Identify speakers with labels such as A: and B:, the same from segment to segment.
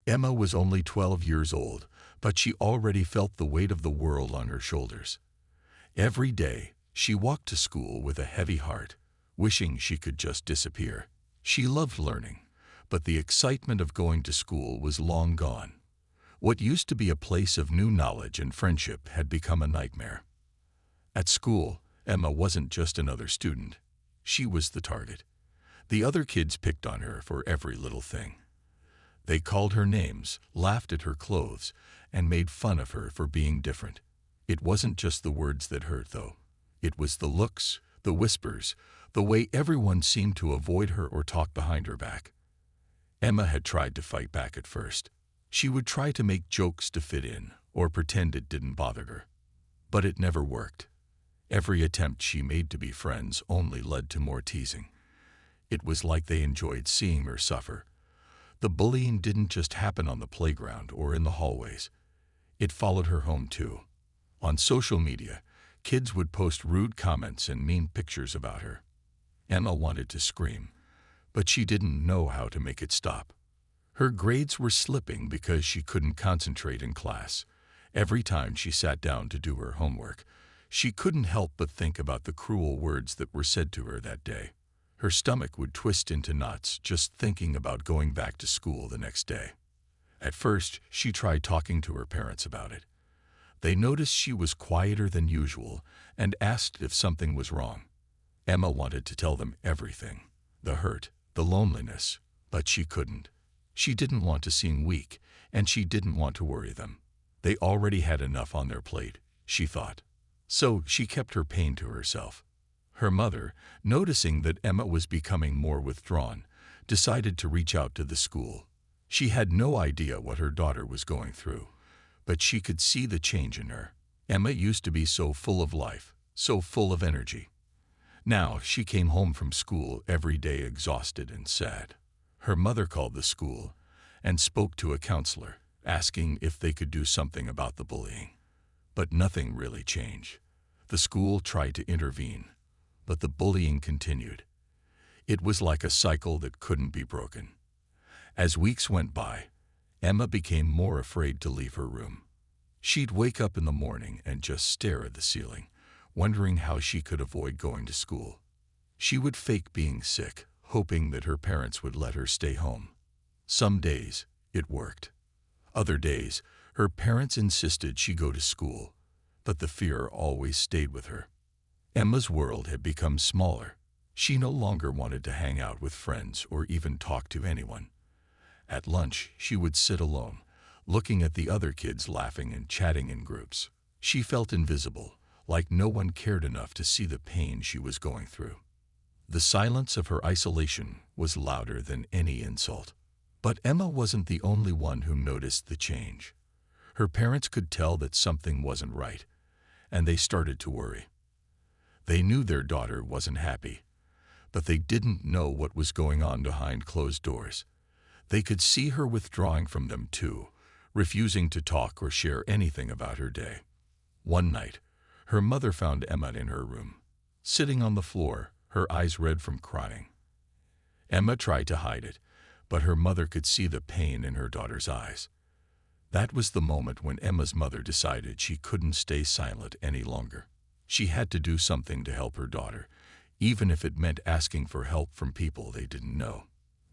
A: Emma was only 12 years old, but she already felt the weight of the world on her shoulders. Every day, she walked to school with a heavy heart, wishing she could just disappear. She loved learning, but the excitement of going to school was long gone. What used to be a place of new knowledge and friendship had become a nightmare. At school, Emma wasn't just another student. She was the target. The other kids picked on her for every little thing. They called her names, laughed at her clothes, and made fun of her for being different. It wasn't just the words that hurt, though. It was the looks, the whispers, the way everyone seemed to avoid her or talk behind her back. Emma had tried to fight back at first. She would try to make jokes to fit in or pretend it didn't bother her. But it never worked. Every attempt she made to be friends only led to more teasing. It was like they enjoyed seeing her suffer. The bullying didn't just happen on the playground or in the hallways. It followed her home too. On social media, kids would post rude comments and mean pictures about her. Emma wanted to scream, but she didn't know how to make it stop. Her grades were slipping because she couldn't concentrate in class. Every time she sat down to do her homework, she couldn't help but think about the cruel words that were said to her that day. Her stomach would twist into knots just thinking about going back to school the next day. At first, she tried talking to her parents about it. They noticed she was quieter than usual and asked if something was wrong. Emma wanted to tell them everything, the hurt, the loneliness, but she couldn't. She didn't want to seem weak, and she didn't want to worry them. They already had enough on their plate, she thought. So she kept her pain to herself. Her mother, noticing that Emma was becoming more withdrawn, decided to reach out to the school. She had no idea what her daughter was going through, but she could see the change in her. Emma used to be so full of life, so full of energy. Now she came home from school every day exhausted and sad. Her mother called the school and spoke to a counselor, asking if they could do something about the bullying. But nothing really changed. The school tried to intervene, but the bullying continued. It was like a cycle that couldn't be broken. As weeks went by, Emma became more afraid to leave her room. She'd wake up in the morning and just stare at the ceiling, wondering how she could avoid going to school. She would fake being sick, hoping that her parents would let her stay home. Some days, it worked. Other days, her parents insisted she go to school, but the fear always stayed with her. Emma's world had become smaller. She no longer wanted to hang out with friends or even talk to anyone. At lunch, she would sit alone, looking at the other kids laughing and chatting in groups. She felt invisible, like no one cared enough to see the pain she was going through. The silence of her isolation was louder than any insult. But Emma wasn't the only one who noticed the change. Her parents could tell that something wasn't right, and they started to worry. They knew their daughter wasn't happy, but they didn't know what was going on behind closed doors. They could see her withdrawing from them too, refusing to talk or share anything about her day. One night, her mother found Emma in her room, sitting on the floor, her eyes red from crying. Emma tried to hide it, but her mother could see the pain in her daughter's eyes. That was the moment when Emma's mother decided she couldn't stay silent any longer. She had to do something to help her daughter, even if it meant asking for help from people they didn't know.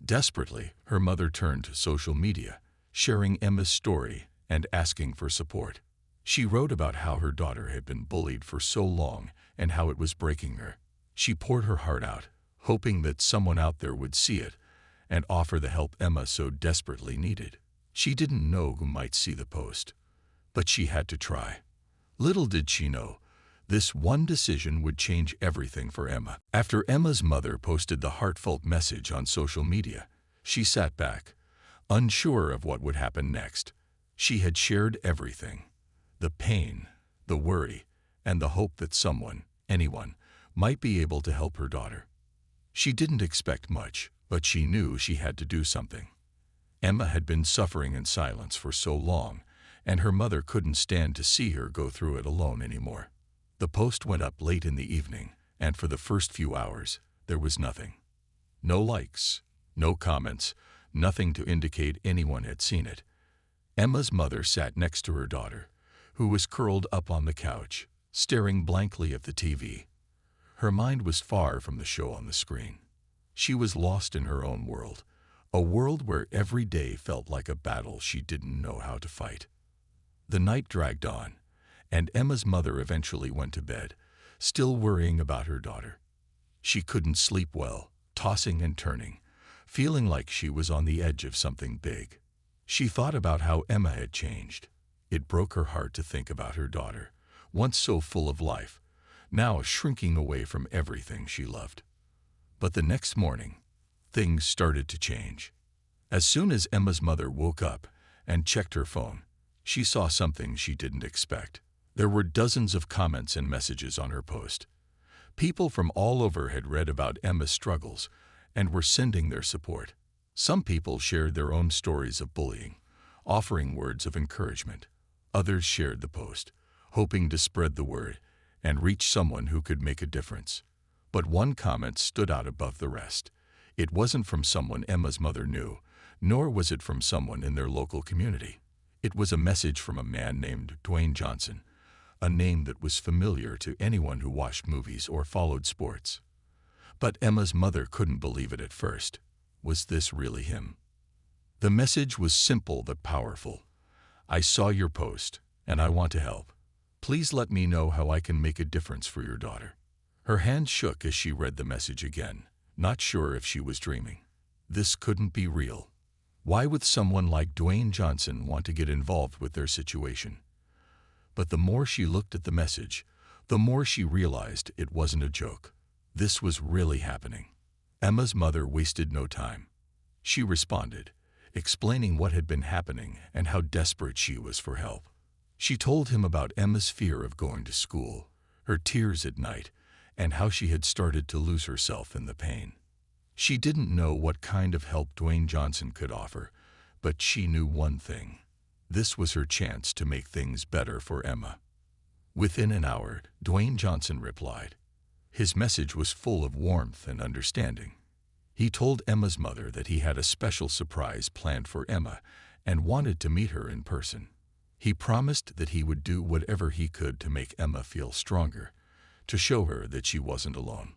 A: Desperately, her mother turned to social media, sharing Emma's story and asking for support. She wrote about how her daughter had been bullied for so long and how it was breaking her. She poured her heart out, hoping that someone out there would see it and offer the help Emma so desperately needed. She didn't know who might see the post, but she had to try. Little did she know, this one decision would change everything for Emma. After Emma's mother posted the heartfelt message on social media, she sat back, unsure of what would happen next. She had shared everything: the pain, the worry, and the hope that someone, anyone, might be able to help her daughter. She didn't expect much, but she knew she had to do something. Emma had been suffering in silence for so long, and her mother couldn't stand to see her go through it alone anymore. The post went up late in the evening, and for the first few hours, there was nothing. No likes, no comments, nothing to indicate anyone had seen it. Emma's mother sat next to her daughter, who was curled up on the couch, staring blankly at the TV. Her mind was far from the show on the screen. She was lost in her own world, a world where every day felt like a battle she didn't know how to fight. The night dragged on, and Emma's mother eventually went to bed, still worrying about her daughter. She couldn't sleep well, tossing and turning, feeling like she was on the edge of something big. She thought about how Emma had changed. It broke her heart to think about her daughter, once so full of life, now shrinking away from everything she loved. But the next morning, things started to change. As soon as Emma's mother woke up and checked her phone, she saw something she didn't expect. There were dozens of comments and messages on her post. People from all over had read about Emma's struggles and were sending their support. Some people shared their own stories of bullying, offering words of encouragement. Others shared the post, hoping to spread the word and reach someone who could make a difference. But one comment stood out above the rest. It wasn't from someone Emma's mother knew, nor was it from someone in their local community. It was a message from a man named Dwayne Johnson, a name that was familiar to anyone who watched movies or followed sports. But Emma's mother couldn't believe it at first. Was this really him? The message was simple but powerful. I saw your post, and I want to help. Please let me know how I can make a difference for your daughter. Her hand shook as she read the message again, not sure if she was dreaming. This couldn't be real. Why would someone like Dwayne Johnson want to get involved with their situation? But the more she looked at the message, the more she realized it wasn't a joke. This was really happening. Emma's mother wasted no time. She responded, explaining what had been happening and how desperate she was for help. She told him about Emma's fear of going to school, her tears at night, and how she had started to lose herself in the pain. She didn't know what kind of help Dwayne Johnson could offer, but she knew one thing. This was her chance to make things better for Emma. Within an hour, Dwayne Johnson replied. His message was full of warmth and understanding. He told Emma's mother that he had a special surprise planned for Emma and wanted to meet her in person. He promised that he would do whatever he could to make Emma feel stronger, to show her that she wasn't alone.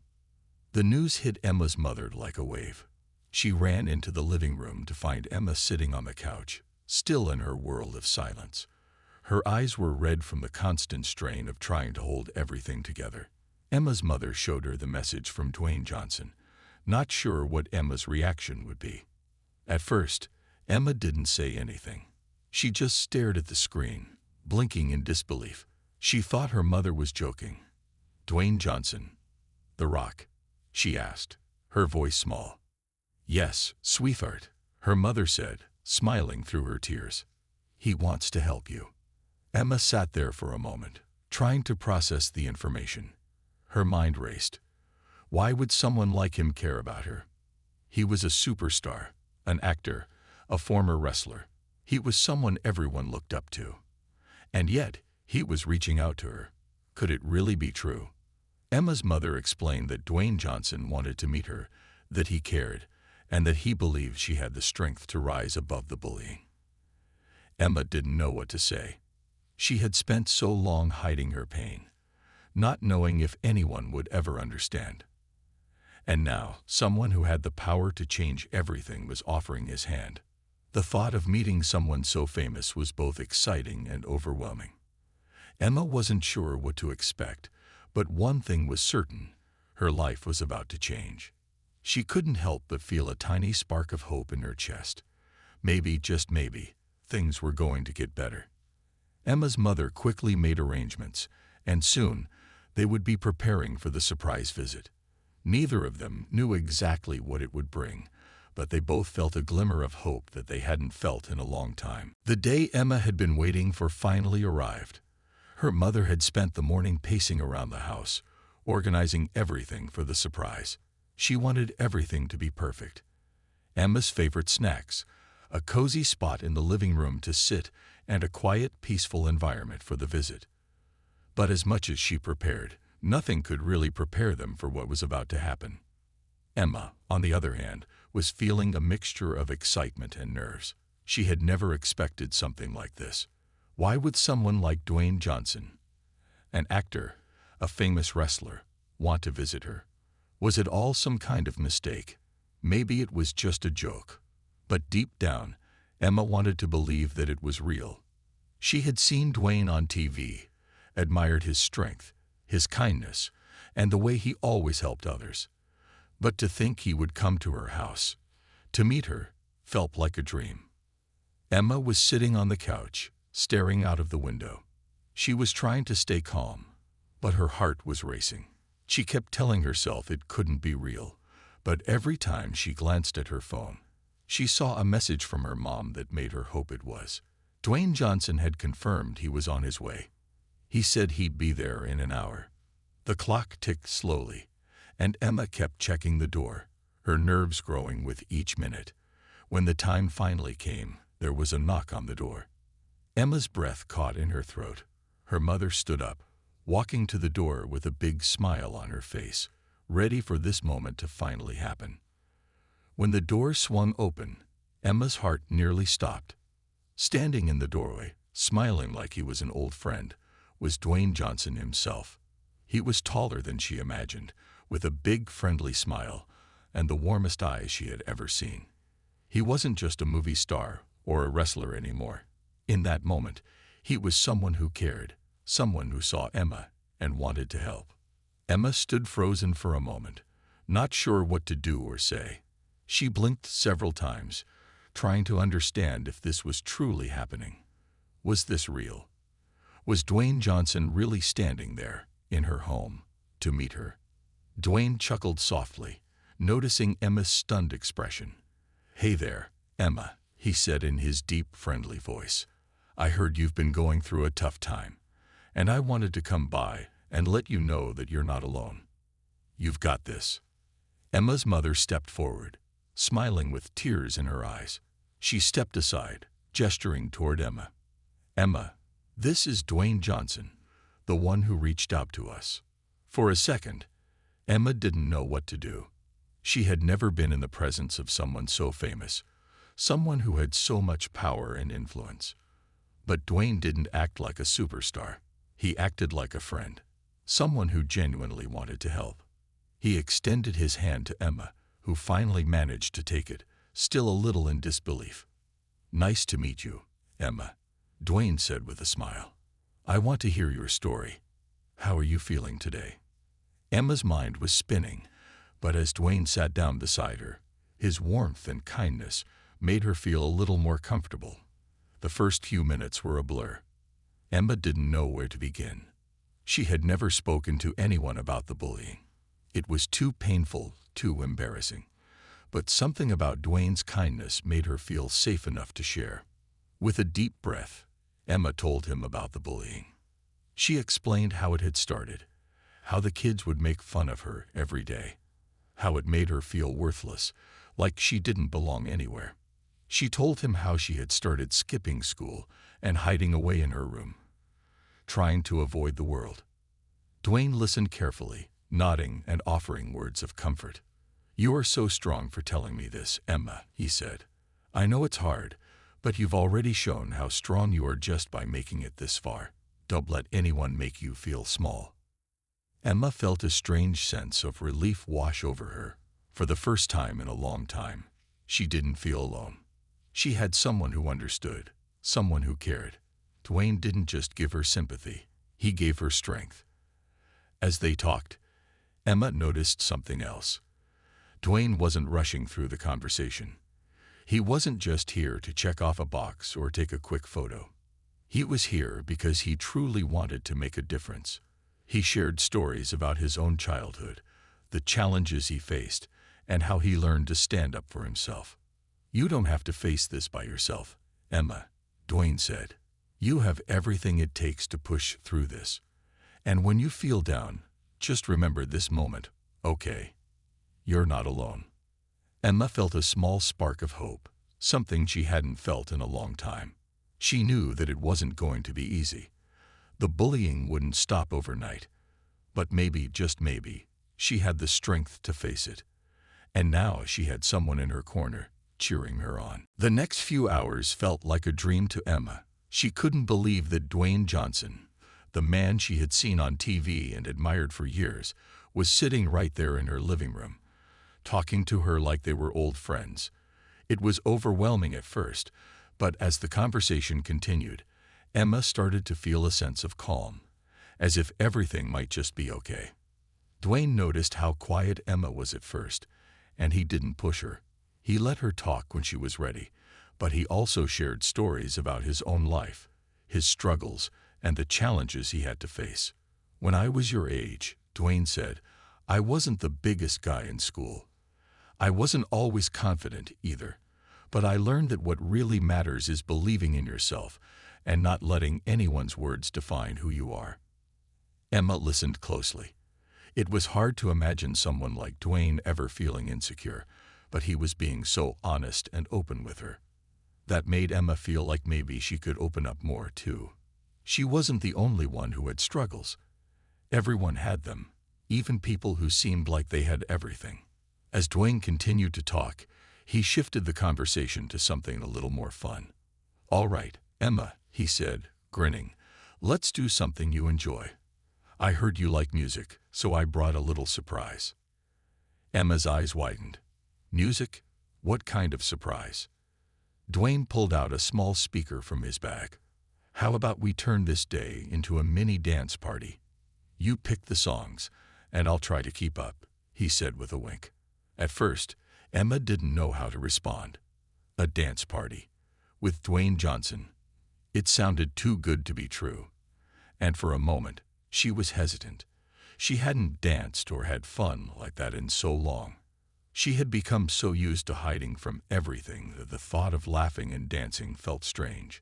A: The news hit Emma's mother like a wave. She ran into the living room to find Emma sitting on the couch, still in her world of silence. Her eyes were red from the constant strain of trying to hold everything together. Emma's mother showed her the message from Dwayne Johnson, not sure what Emma's reaction would be. At first, Emma didn't say anything. She just stared at the screen, blinking in disbelief. She thought her mother was joking. Dwayne Johnson, The Rock, she asked, her voice small. Yes, sweetheart, her mother said, smiling through her tears. He wants to help you. Emma sat there for a moment, trying to process the information. Her mind raced. Why would someone like him care about her? He was a superstar, an actor, a former wrestler. He was someone everyone looked up to. And yet, he was reaching out to her. Could it really be true? Emma's mother explained that Dwayne Johnson wanted to meet her, that he cared, and that he believed she had the strength to rise above the bullying. Emma didn't know what to say. She had spent so long hiding her pain, not knowing if anyone would ever understand. And now, someone who had the power to change everything was offering his hand. The thought of meeting someone so famous was both exciting and overwhelming. Emma wasn't sure what to expect, but one thing was certain: her life was about to change. She couldn't help but feel a tiny spark of hope in her chest. Maybe, just maybe, things were going to get better. Emma's mother quickly made arrangements, and soon they would be preparing for the surprise visit. Neither of them knew exactly what it would bring, but they both felt a glimmer of hope that they hadn't felt in a long time. The day Emma had been waiting for finally arrived. Her mother had spent the morning pacing around the house, organizing everything for the surprise. She wanted everything to be perfect. Emma's favorite snacks, a cozy spot in the living room to sit, and a quiet, peaceful environment for the visit. But as much as she prepared, nothing could really prepare them for what was about to happen. Emma, on the other hand, was feeling a mixture of excitement and nerves. She had never expected something like this. Why would someone like Dwayne Johnson, an actor, a famous wrestler, want to visit her? Was it all some kind of mistake? Maybe it was just a joke. But deep down, Emma wanted to believe that it was real. She had seen Dwayne on TV, admired his strength, his kindness, and the way he always helped others. But to think he would come to her house, to meet her, felt like a dream. Emma was sitting on the couch, staring out of the window. She was trying to stay calm, but her heart was racing. She kept telling herself it couldn't be real, but every time she glanced at her phone, she saw a message from her mom that made her hope it was. Dwayne Johnson had confirmed he was on his way. He said he'd be there in an hour. The clock ticked slowly, and Emma kept checking the door, her nerves growing with each minute. When the time finally came, there was a knock on the door. Emma's breath caught in her throat. Her mother stood up, walking to the door with a big smile on her face, ready for this moment to finally happen. When the door swung open, Emma's heart nearly stopped. Standing in the doorway, smiling like he was an old friend, was Dwayne Johnson himself. He was taller than she imagined, with a big friendly smile and the warmest eyes she had ever seen. He wasn't just a movie star or a wrestler anymore. In that moment, he was someone who cared, someone who saw Emma and wanted to help. Emma stood frozen for a moment, not sure what to do or say. She blinked several times, trying to understand if this was truly happening. Was this real? Was Dwayne Johnson really standing there, in her home, to meet her? Dwayne chuckled softly, noticing Emma's stunned expression. "Hey there, Emma," he said in his deep, friendly voice. "I heard you've been going through a tough time, and I wanted to come by and let you know that you're not alone. You've got this." Emma's mother stepped forward, smiling with tears in her eyes. She stepped aside, gesturing toward Emma. "Emma, this is Dwayne Johnson, the one who reached out to us." For a second, Emma didn't know what to do. She had never been in the presence of someone so famous, someone who had so much power and influence. But Dwayne didn't act like a superstar. He acted like a friend, someone who genuinely wanted to help. He extended his hand to Emma, who finally managed to take it, still a little in disbelief. "Nice to meet you, Emma," Dwayne said with a smile. "I want to hear your story. How are you feeling today?" Emma's mind was spinning, but as Dwayne sat down beside her, his warmth and kindness made her feel a little more comfortable. The first few minutes were a blur. Emma didn't know where to begin. She had never spoken to anyone about the bullying. It was too painful, too embarrassing. But something about Dwayne's kindness made her feel safe enough to share. With a deep breath, Emma told him about the bullying. She explained how it had started, how the kids would make fun of her every day, how it made her feel worthless, like she didn't belong anywhere. She told him how she had started skipping school and hiding away in her room, trying to avoid the world. Dwayne listened carefully, nodding and offering words of comfort. "You are so strong for telling me this, Emma," he said. "I know it's hard, but you've already shown how strong you are just by making it this far. Don't let anyone make you feel small." Emma felt a strange sense of relief wash over her. For the first time in a long time, she didn't feel alone. She had someone who understood, someone who cared. Dwayne didn't just give her sympathy, he gave her strength. As they talked, Emma noticed something else. Dwayne wasn't rushing through the conversation. He wasn't just here to check off a box or take a quick photo. He was here because he truly wanted to make a difference. He shared stories about his own childhood, the challenges he faced, and how he learned to stand up for himself. "You don't have to face this by yourself, Emma," Dwayne said. "You have everything it takes to push through this. And when you feel down, just remember this moment, okay? You're not alone." Emma felt a small spark of hope, something she hadn't felt in a long time. She knew that it wasn't going to be easy. The bullying wouldn't stop overnight. But maybe, just maybe, she had the strength to face it. And now she had someone in her corner, cheering her on. The next few hours felt like a dream to Emma. She couldn't believe that Dwayne Johnson, the man she had seen on TV and admired for years, was sitting right there in her living room, talking to her like they were old friends. It was overwhelming at first, but as the conversation continued, Emma started to feel a sense of calm, as if everything might just be okay. Dwayne noticed how quiet Emma was at first, and he didn't push her. He let her talk when she was ready, but he also shared stories about his own life, his struggles, and the challenges he had to face. "When I was your age," Dwayne said, "I wasn't the biggest guy in school. I wasn't always confident either, but I learned that what really matters is believing in yourself and not letting anyone's words define who you are." Emma listened closely. It was hard to imagine someone like Dwayne ever feeling insecure, but he was being so honest and open with her. That made Emma feel like maybe she could open up more too. She wasn't the only one who had struggles. Everyone had them, even people who seemed like they had everything. As Dwayne continued to talk, he shifted the conversation to something a little more fun. "All right, Emma," he said, grinning, "let's do something you enjoy. I heard you like music, so I brought a little surprise." Emma's eyes widened. "Music? What kind of surprise?" Dwayne pulled out a small speaker from his bag. "How about we turn this day into a mini dance party? You pick the songs, and I'll try to keep up," he said with a wink. At first, Emma didn't know how to respond. A dance party with Dwayne Johnson. It sounded too good to be true. And for a moment, she was hesitant. She hadn't danced or had fun like that in so long. She had become so used to hiding from everything that the thought of laughing and dancing felt strange.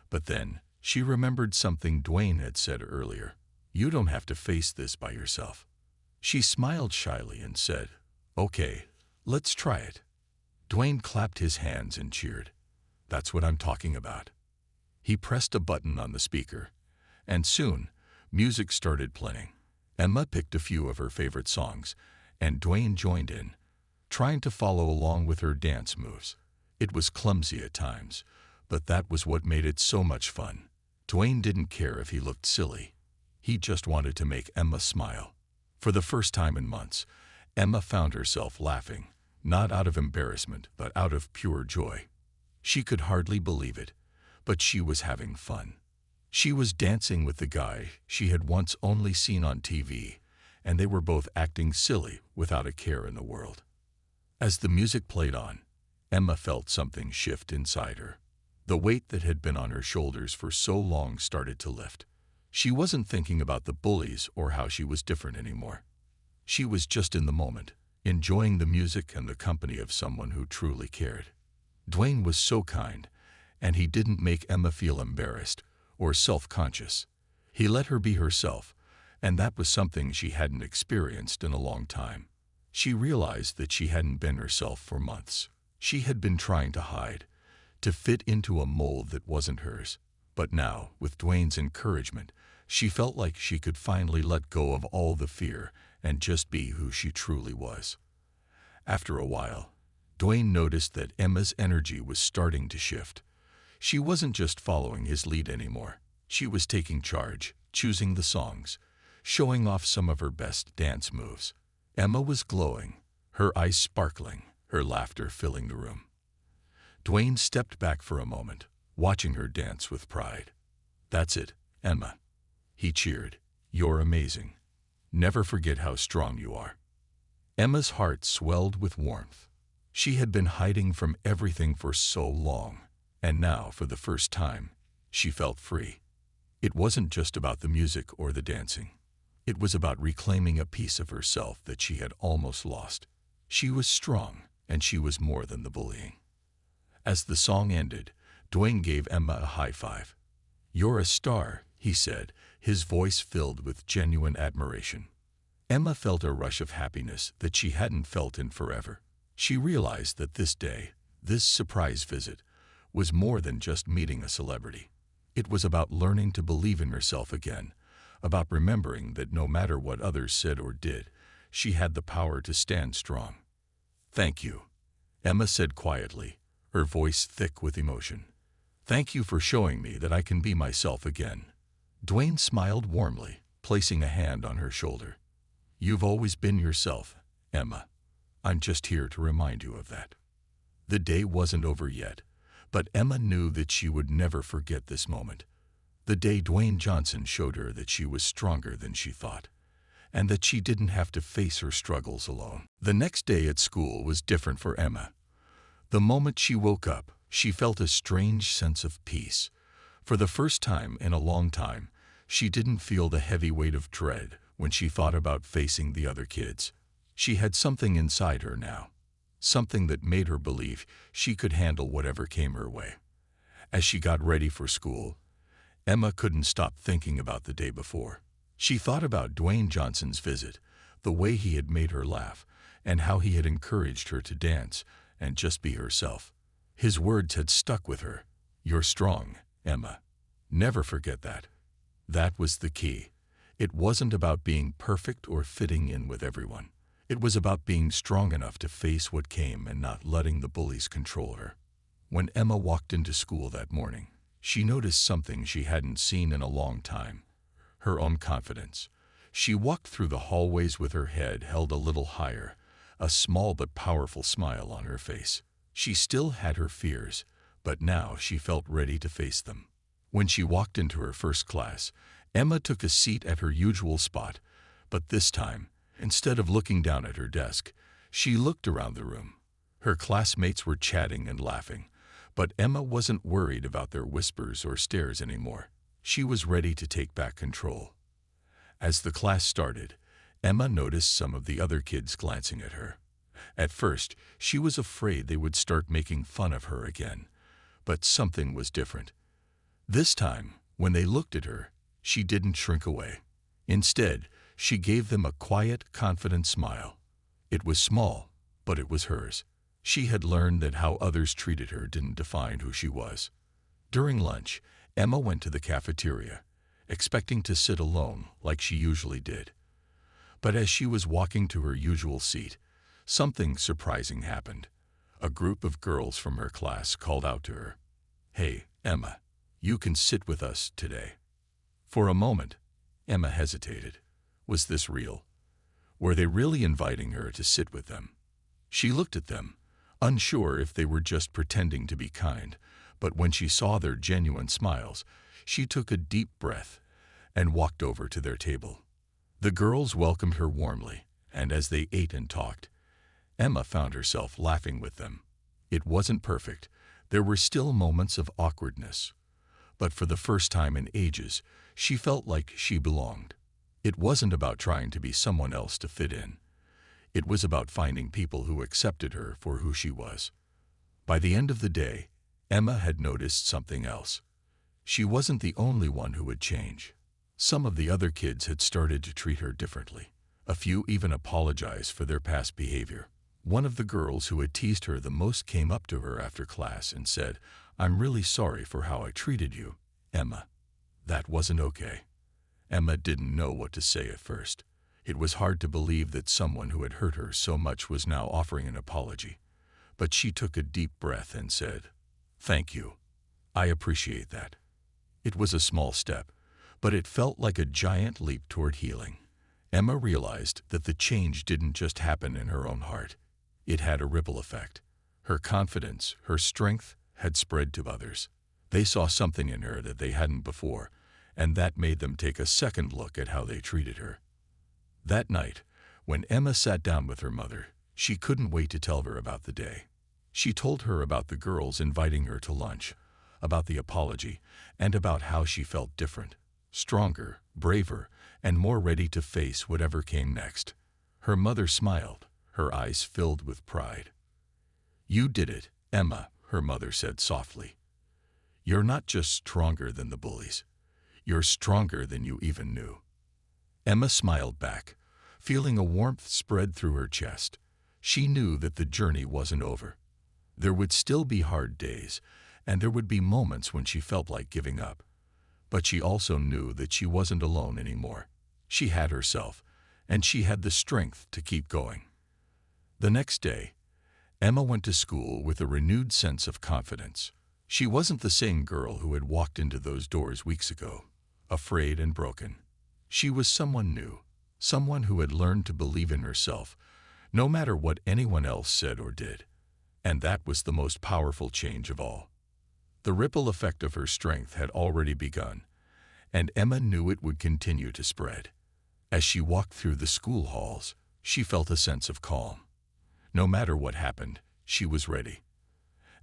A: But then, she remembered something Dwayne had said earlier. "You don't have to face this by yourself." She smiled shyly and said, "Okay, let's try it." Dwayne clapped his hands and cheered. "That's what I'm talking about." He pressed a button on the speaker, and soon, music started playing. Emma picked a few of her favorite songs, and Dwayne joined in, trying to follow along with her dance moves. It was clumsy at times, but that was what made it so much fun. Dwayne didn't care if he looked silly. He just wanted to make Emma smile. For the first time in months, Emma found herself laughing, not out of embarrassment, but out of pure joy. She could hardly believe it, but she was having fun. She was dancing with the guy she had once only seen on TV, and they were both acting silly without a care in the world. As the music played on, Emma felt something shift inside her. The weight that had been on her shoulders for so long started to lift. She wasn't thinking about the bullies or how she was different anymore. She was just in the moment, enjoying the music and the company of someone who truly cared. Dwayne was so kind, and he didn't make Emma feel embarrassed or self-conscious. He let her be herself, and that was something she hadn't experienced in a long time. She realized that she hadn't been herself for months. She had been trying to hide, to fit into a mold that wasn't hers. But now, with Dwayne's encouragement, she felt like she could finally let go of all the fear and just be who she truly was. After a while, Dwayne noticed that Emma's energy was starting to shift. She wasn't just following his lead anymore. She was taking charge, choosing the songs, showing off some of her best dance moves. Emma was glowing, her eyes sparkling, her laughter filling the room. Dwayne stepped back for a moment, watching her dance with pride. "That's it, Emma," he cheered. "You're amazing. Never forget how strong you are." Emma's heart swelled with warmth. She had been hiding from everything for so long, and now, for the first time, she felt free. It wasn't just about the music or the dancing. It was about reclaiming a piece of herself that she had almost lost. She was strong, and she was more than the bullying. As the song ended, Dwayne gave Emma a high five. "You're a star," he said, his voice filled with genuine admiration. Emma felt a rush of happiness that she hadn't felt in forever. She realized that this day, this surprise visit, was more than just meeting a celebrity. It was about learning to believe in herself again, about remembering that no matter what others said or did, she had the power to stand strong. "Thank you," Emma said quietly, her voice thick with emotion. "Thank you for showing me that I can be myself again." Dwayne smiled warmly, placing a hand on her shoulder. "You've always been yourself, Emma. I'm just here to remind you of that." The day wasn't over yet, but Emma knew that she would never forget this moment. The day Dwayne Johnson showed her that she was stronger than she thought, and that she didn't have to face her struggles alone. The next day at school was different for Emma. The moment she woke up, she felt a strange sense of peace. For the first time in a long time, she didn't feel the heavy weight of dread when she thought about facing the other kids. She had something inside her now, something that made her believe she could handle whatever came her way. As she got ready for school, Emma couldn't stop thinking about the day before. She thought about Dwayne Johnson's visit, the way he had made her laugh, and how he had encouraged her to dance and just be herself. His words had stuck with her. "You're strong, Emma. Never forget that." That was the key. It wasn't about being perfect or fitting in with everyone. It was about being strong enough to face what came and not letting the bullies control her. When Emma walked into school that morning, she noticed something she hadn't seen in a long time: her own confidence. She walked through the hallways with her head held a little higher, a small but powerful smile on her face. She still had her fears, but now she felt ready to face them. When she walked into her first class, Emma took a seat at her usual spot, but this time, instead of looking down at her desk, she looked around the room. Her classmates were chatting and laughing, but Emma wasn't worried about their whispers or stares anymore. She was ready to take back control. As the class started, Emma noticed some of the other kids glancing at her. At first, she was afraid they would start making fun of her again, but something was different. This time, when they looked at her, she didn't shrink away. Instead, she gave them a quiet, confident smile. It was small, but it was hers. She had learned that how others treated her didn't define who she was. During lunch, Emma went to the cafeteria, expecting to sit alone like she usually did. But as she was walking to her usual seat, something surprising happened. A group of girls from her class called out to her, "Hey, Emma, you can sit with us today." For a moment, Emma hesitated. Was this real? Were they really inviting her to sit with them? She looked at them, unsure if they were just pretending to be kind, but when she saw their genuine smiles, she took a deep breath and walked over to their table. The girls welcomed her warmly, and as they ate and talked, Emma found herself laughing with them. It wasn't perfect. There were still moments of awkwardness. But for the first time in ages, she felt like she belonged. It wasn't about trying to be someone else to fit in. It was about finding people who accepted her for who she was. By the end of the day, Emma had noticed something else. She wasn't the only one who would change. Some of the other kids had started to treat her differently. A few even apologized for their past behavior. One of the girls who had teased her the most came up to her after class and said, "I'm really sorry for how I treated you, Emma. That wasn't okay." Emma didn't know what to say at first. It was hard to believe that someone who had hurt her so much was now offering an apology. But she took a deep breath and said, "Thank you. I appreciate that." It was a small step, but it felt like a giant leap toward healing. Emma realized that the change didn't just happen in her own heart. It had a ripple effect. Her confidence, her strength, had spread to others. They saw something in her that they hadn't before, and that made them take a second look at how they treated her. That night, when Emma sat down with her mother, she couldn't wait to tell her about the day. She told her about the girls inviting her to lunch, about the apology, and about how she felt different, stronger, braver, and more ready to face whatever came next. Her mother smiled, her eyes filled with pride. "You did it, Emma," her mother said softly. "You're not just stronger than the bullies. You're stronger than you even knew." Emma smiled back, feeling a warmth spread through her chest. She knew that the journey wasn't over. There would still be hard days, and there would be moments when she felt like giving up. But she also knew that she wasn't alone anymore. She had herself, and she had the strength to keep going. The next day, Emma went to school with a renewed sense of confidence. She wasn't the same girl who had walked into those doors weeks ago, afraid and broken. She was someone new, someone who had learned to believe in herself, no matter what anyone else said or did. And that was the most powerful change of all. The ripple effect of her strength had already begun, and Emma knew it would continue to spread. As she walked through the school halls, she felt a sense of calm. No matter what happened, she was ready.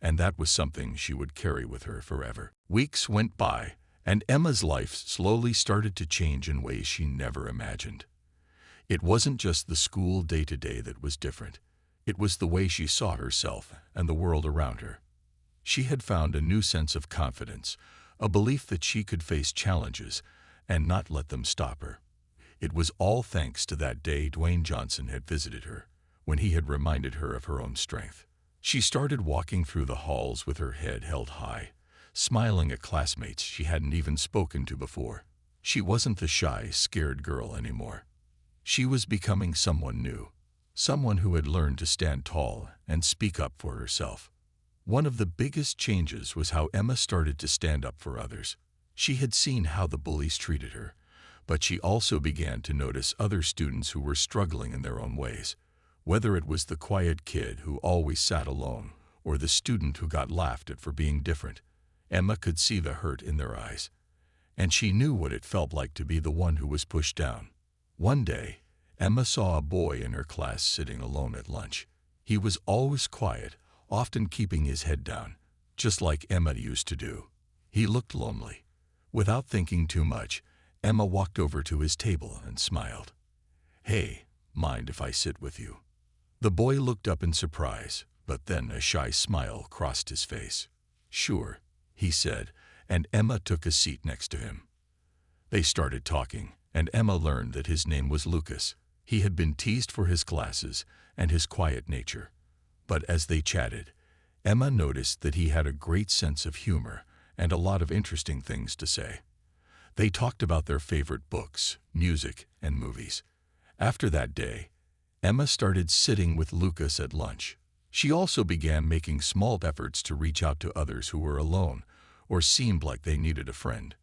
A: And that was something she would carry with her forever. Weeks went by, and Emma's life slowly started to change in ways she never imagined. It wasn't just the school day-to-day that was different. It was the way she saw herself and the world around her. She had found a new sense of confidence, a belief that she could face challenges and not let them stop her. It was all thanks to that day Dwayne Johnson had visited her, when he had reminded her of her own strength. She started walking through the halls with her head held high, smiling at classmates she hadn't even spoken to before. She wasn't the shy, scared girl anymore. She was becoming someone new, someone who had learned to stand tall and speak up for herself. One of the biggest changes was how Emma started to stand up for others. She had seen how the bullies treated her, but she also began to notice other students who were struggling in their own ways. Whether it was the quiet kid who always sat alone or the student who got laughed at for being different, Emma could see the hurt in their eyes. And she knew what it felt like to be the one who was pushed down. One day, Emma saw a boy in her class sitting alone at lunch. He was always quiet, often keeping his head down, just like Emma used to do. He looked lonely. Without thinking too much, Emma walked over to his table and smiled. "Hey, mind if I sit with you?" The boy looked up in surprise, but then a shy smile crossed his face. "Sure," he said, and Emma took a seat next to him. They started talking, and Emma learned that his name was Lucas. He had been teased for his glasses and his quiet nature. But as they chatted, Emma noticed that he had a great sense of humor and a lot of interesting things to say. They talked about their favorite books, music, and movies. After that day, Emma started sitting with Lucas at lunch. She also began making small efforts to reach out to others who were alone or seemed like they needed a friend.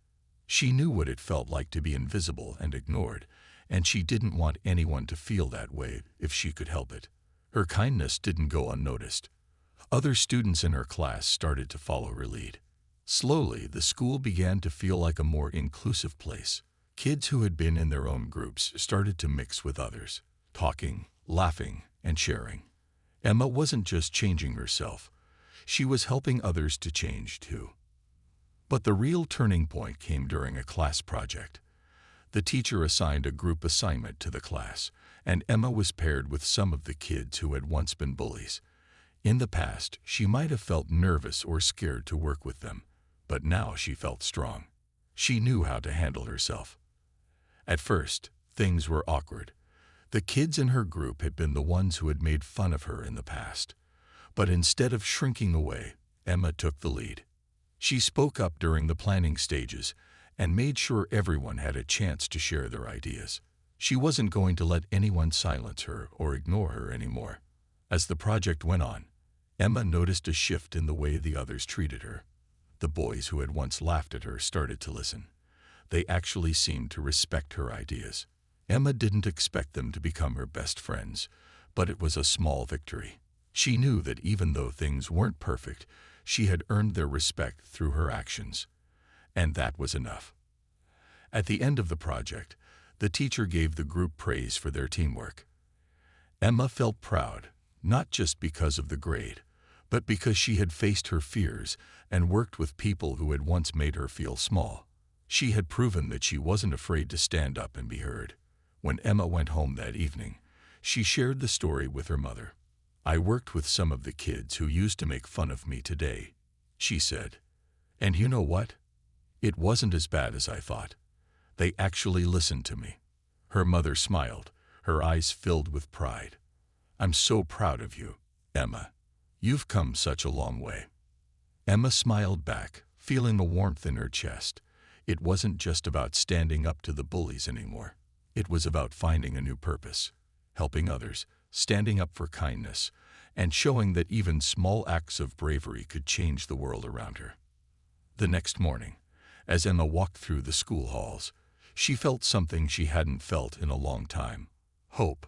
A: She knew what it felt like to be invisible and ignored, and she didn't want anyone to feel that way if she could help it. Her kindness didn't go unnoticed. Other students in her class started to follow her lead. Slowly, the school began to feel like a more inclusive place. Kids who had been in their own groups started to mix with others, talking, laughing, and sharing. Emma wasn't just changing herself. She was helping others to change too. But the real turning point came during a class project. The teacher assigned a group assignment to the class, and Emma was paired with some of the kids who had once been bullies. In the past, she might have felt nervous or scared to work with them, but now she felt strong. She knew how to handle herself. At first, things were awkward. The kids in her group had been the ones who had made fun of her in the past. But instead of shrinking away, Emma took the lead. She spoke up during the planning stages and made sure everyone had a chance to share their ideas. She wasn't going to let anyone silence her or ignore her anymore. As the project went on, Emma noticed a shift in the way the others treated her. The boys who had once laughed at her started to listen. They actually seemed to respect her ideas. Emma didn't expect them to become her best friends, but it was a small victory. She knew that even though things weren't perfect, she had earned their respect through her actions. And that was enough. At the end of the project, the teacher gave the group praise for their teamwork. Emma felt proud, not just because of the grade, but because she had faced her fears and worked with people who had once made her feel small. She had proven that she wasn't afraid to stand up and be heard. When Emma went home that evening, she shared the story with her mother. "I worked with some of the kids who used to make fun of me today," she said. "And you know what? It wasn't as bad as I thought. They actually listened to me." Her mother smiled, her eyes filled with pride. "I'm so proud of you, Emma. You've come such a long way." Emma smiled back, feeling the warmth in her chest. It wasn't just about standing up to the bullies anymore. It was about finding a new purpose, helping others, standing up for kindness, and showing that even small acts of bravery could change the world around her. The next morning, as Emma walked through the school halls, she felt something she hadn't felt in a long time. Hope.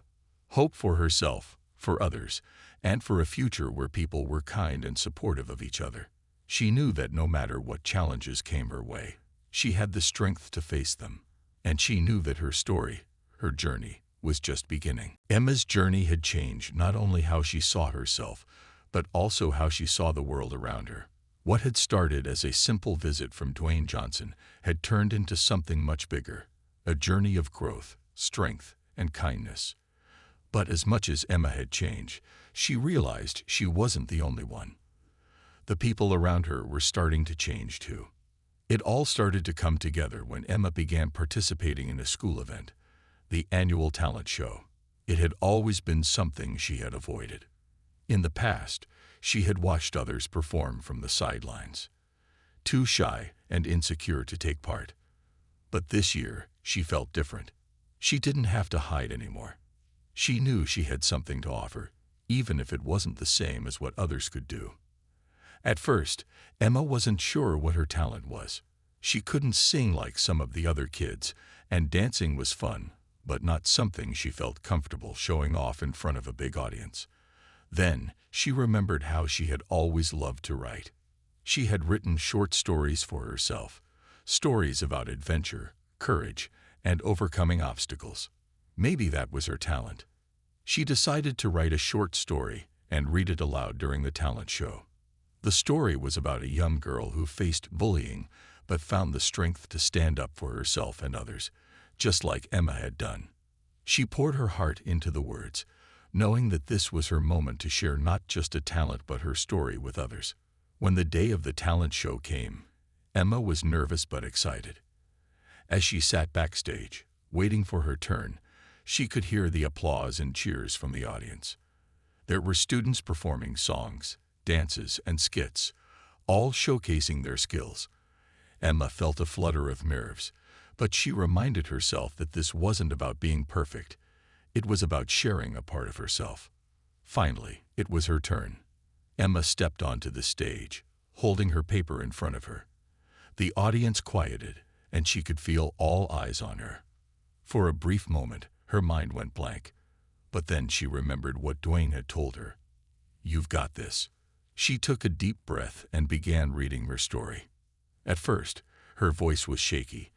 A: Hope for herself, for others, and for a future where people were kind and supportive of each other. She knew that no matter what challenges came her way, she had the strength to face them. And she knew that her story, her journey, was just beginning. Emma's journey had changed not only how she saw herself, but also how she saw the world around her. What had started as a simple visit from Dwayne Johnson had turned into something much bigger, a journey of growth, strength, and kindness. But as much as Emma had changed, she realized she wasn't the only one. The people around her were starting to change too. It all started to come together when Emma began participating in a school event, the annual talent show. It had always been something she had avoided. In the past, she had watched others perform from the sidelines, too shy and insecure to take part. But this year, she felt different. She didn't have to hide anymore. She knew she had something to offer, even if it wasn't the same as what others could do. At first, Emma wasn't sure what her talent was. She couldn't sing like some of the other kids, and dancing was fun, but not something she felt comfortable showing off in front of a big audience. Then, she remembered how she had always loved to write. She had written short stories for herself, stories about adventure, courage, and overcoming obstacles. Maybe that was her talent. She decided to write a short story and read it aloud during the talent show. The story was about a young girl who faced bullying but found the strength to stand up for herself and others, just like Emma had done. She poured her heart into the words, knowing that this was her moment to share not just a talent but her story with others. When the day of the talent show came, Emma was nervous but excited. As she sat backstage, waiting for her turn, she could hear the applause and cheers from the audience. There were students performing songs, dances, and skits, all showcasing their skills. Emma felt a flutter of nerves, but she reminded herself that this wasn't about being perfect. It was about sharing a part of herself. Finally, it was her turn. Emma stepped onto the stage, holding her paper in front of her. The audience quieted, and she could feel all eyes on her. For a brief moment, her mind went blank, but then she remembered what Dwayne had told her. "You've got this." She took a deep breath and began reading her story. At first, her voice was shaky,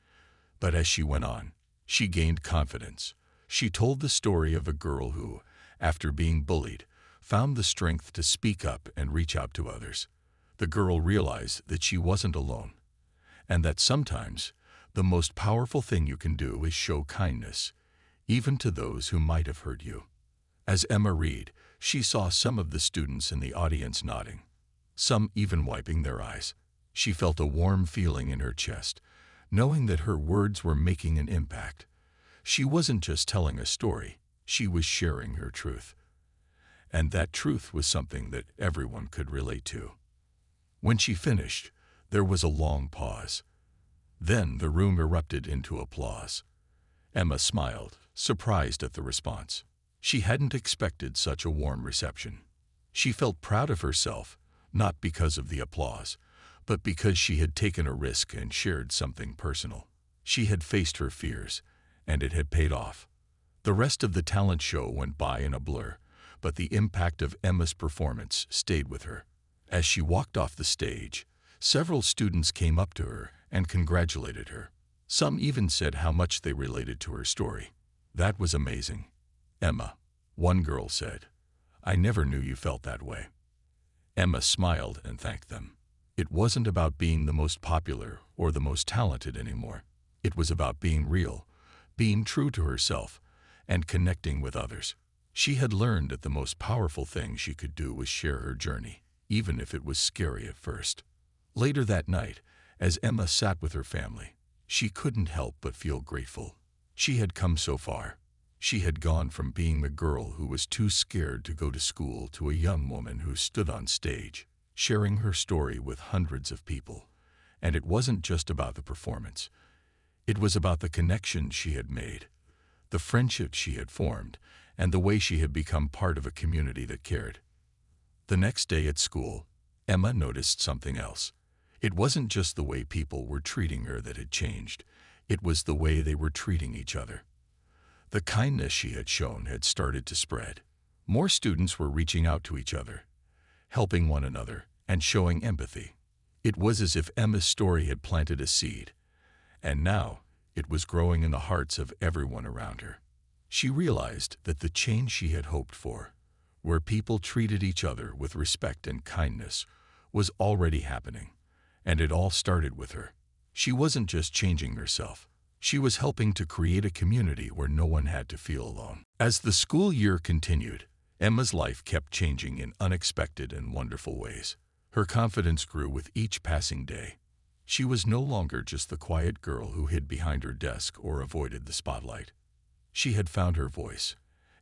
A: but as she went on, she gained confidence. She told the story of a girl who, after being bullied, found the strength to speak up and reach out to others. The girl realized that she wasn't alone, and that sometimes the most powerful thing you can do is show kindness, even to those who might have hurt you. As Emma read, she saw some of the students in the audience nodding, some even wiping their eyes. She felt a warm feeling in her chest, knowing that her words were making an impact. She wasn't just telling a story, she was sharing her truth. And that truth was something that everyone could relate to. When she finished, there was a long pause. Then the room erupted into applause. Emma smiled, surprised at the response. She hadn't expected such a warm reception. She felt proud of herself, not because of the applause, but because she had taken a risk and shared something personal. She had faced her fears, and it had paid off. The rest of the talent show went by in a blur, but the impact of Emma's performance stayed with her. As she walked off the stage, several students came up to her and congratulated her. Some even said how much they related to her story. "That was amazing, Emma," one girl said. "I never knew you felt that way." Emma smiled and thanked them. It wasn't about being the most popular or the most talented anymore. It was about being real, being true to herself, and connecting with others. She had learned that the most powerful thing she could do was share her journey, even if it was scary at first. Later that night, as Emma sat with her family, she couldn't help but feel grateful. She had come so far. She had gone from being the girl who was too scared to go to school to a young woman who stood on stage, sharing her story with hundreds of people. And it wasn't just about the performance. It was about the connections she had made, the friendships she had formed, and the way she had become part of a community that cared. The next day at school, Emma noticed something else. It wasn't just the way people were treating her that had changed. It was the way they were treating each other. The kindness she had shown had started to spread. More students were reaching out to each other, helping one another, and showing empathy. It was as if Emma's story had planted a seed, and now it was growing in the hearts of everyone around her. She realized that the change she had hoped for, where people treated each other with respect and kindness, was already happening, and it all started with her. She wasn't just changing herself. She was helping to create a community where no one had to feel alone. As the school year continued, Emma's life kept changing in unexpected and wonderful ways. Her confidence grew with each passing day. She was no longer just the quiet girl who hid behind her desk or avoided the spotlight. She had found her voice,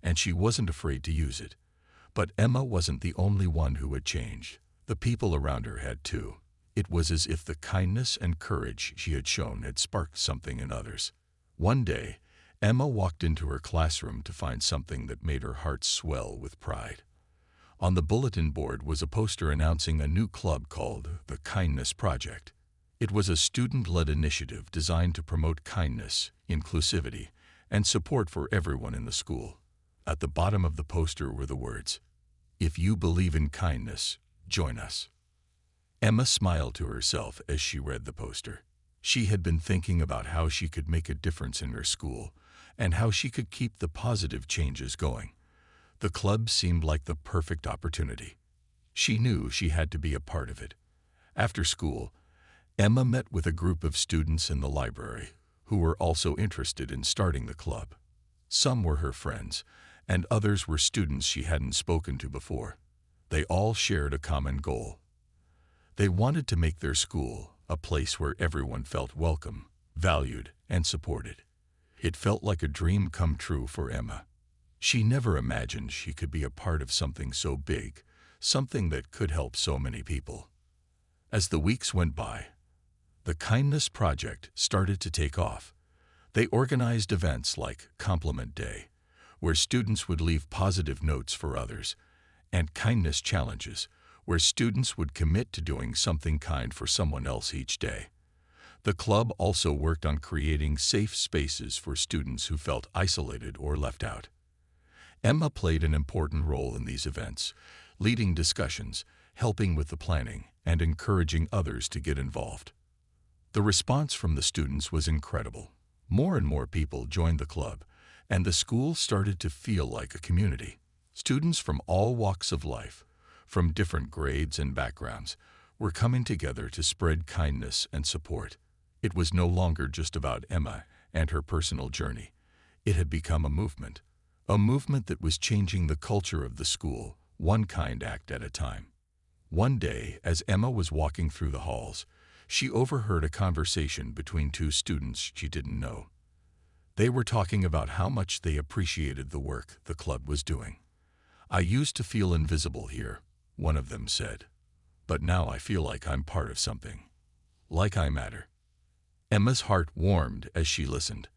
A: and she wasn't afraid to use it. But Emma wasn't the only one who had changed. The people around her had too. It was as if the kindness and courage she had shown had sparked something in others. One day, Emma walked into her classroom to find something that made her heart swell with pride. On the bulletin board was a poster announcing a new club called the Kindness Project. It was a student-led initiative designed to promote kindness, inclusivity, and support for everyone in the school. At the bottom of the poster were the words, "If you believe in kindness, join us." Emma smiled to herself as she read the poster. She had been thinking about how she could make a difference in her school and how she could keep the positive changes going. The club seemed like the perfect opportunity. She knew she had to be a part of it. After school, Emma met with a group of students in the library who were also interested in starting the club. Some were her friends, and others were students she hadn't spoken to before. They all shared a common goal. They wanted to make their school a place where everyone felt welcome, valued, and supported. It felt like a dream come true for Emma. She never imagined she could be a part of something so big, something that could help so many people. As the weeks went by, the Kindness Project started to take off. They organized events like Compliment Day, where students would leave positive notes for others, and kindness challenges, where students would commit to doing something kind for someone else each day. The club also worked on creating safe spaces for students who felt isolated or left out. Emma played an important role in these events, leading discussions, helping with the planning, and encouraging others to get involved. The response from the students was incredible. More and more people joined the club, and the school started to feel like a community. Students from all walks of life, from different grades and backgrounds, were coming together to spread kindness and support. It was no longer just about Emma and her personal journey. It had become a movement that was changing the culture of the school, one kind act at a time. One day, as Emma was walking through the halls, she overheard a conversation between two students she didn't know. They were talking about how much they appreciated the work the club was doing. "I used to feel invisible here," one of them said, "but now I feel like I'm part of something, like I matter." Emma's heart warmed as she listened.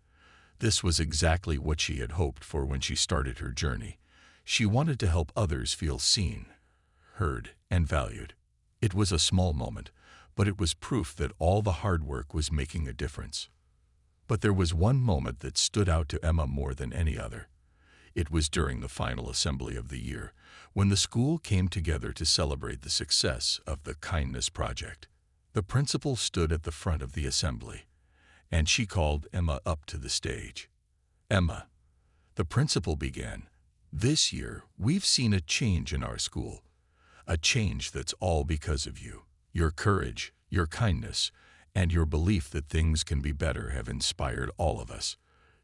A: This was exactly what she had hoped for when she started her journey. She wanted to help others feel seen, heard, and valued. It was a small moment, but it was proof that all the hard work was making a difference. But there was one moment that stood out to Emma more than any other. It was during the final assembly of the year, when the school came together to celebrate the success of the Kindness Project. The principal stood at the front of the assembly, and she called Emma up to the stage. "Emma," the principal began, "this year we've seen a change in our school, a change that's all because of you. Your courage, your kindness, and your belief that things can be better have inspired all of us.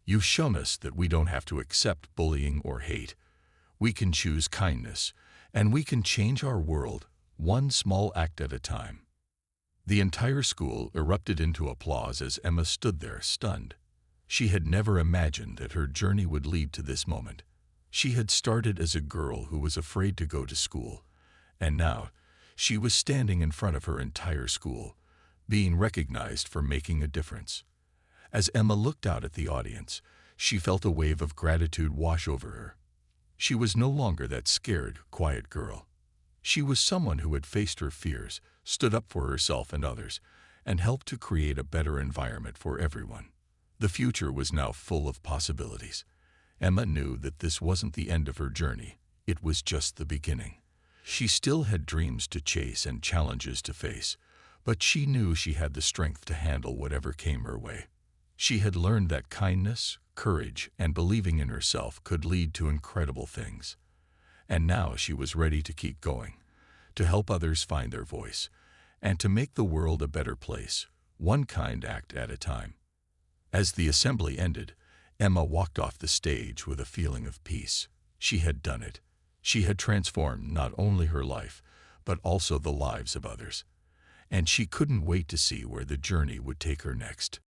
A: You've shown us that we don't have to accept bullying or hate. We can choose kindness, and we can change our world, one small act at a time." The entire school erupted into applause as Emma stood there, stunned. She had never imagined that her journey would lead to this moment. She had started as a girl who was afraid to go to school, and now she was standing in front of her entire school, being recognized for making a difference. As Emma looked out at the audience, she felt a wave of gratitude wash over her. She was no longer that scared, quiet girl. She was someone who had faced her fears, stood up for herself and others, and helped to create a better environment for everyone. The future was now full of possibilities. Emma knew that this wasn't the end of her journey, it was just the beginning. She still had dreams to chase and challenges to face, but she knew she had the strength to handle whatever came her way. She had learned that kindness, courage, and believing in herself could lead to incredible things. And now she was ready to keep going, to help others find their voice, and to make the world a better place, one kind act at a time. As the assembly ended, Emma walked off the stage with a feeling of peace. She had done it. She had transformed not only her life, but also the lives of others. And she couldn't wait to see where the journey would take her next.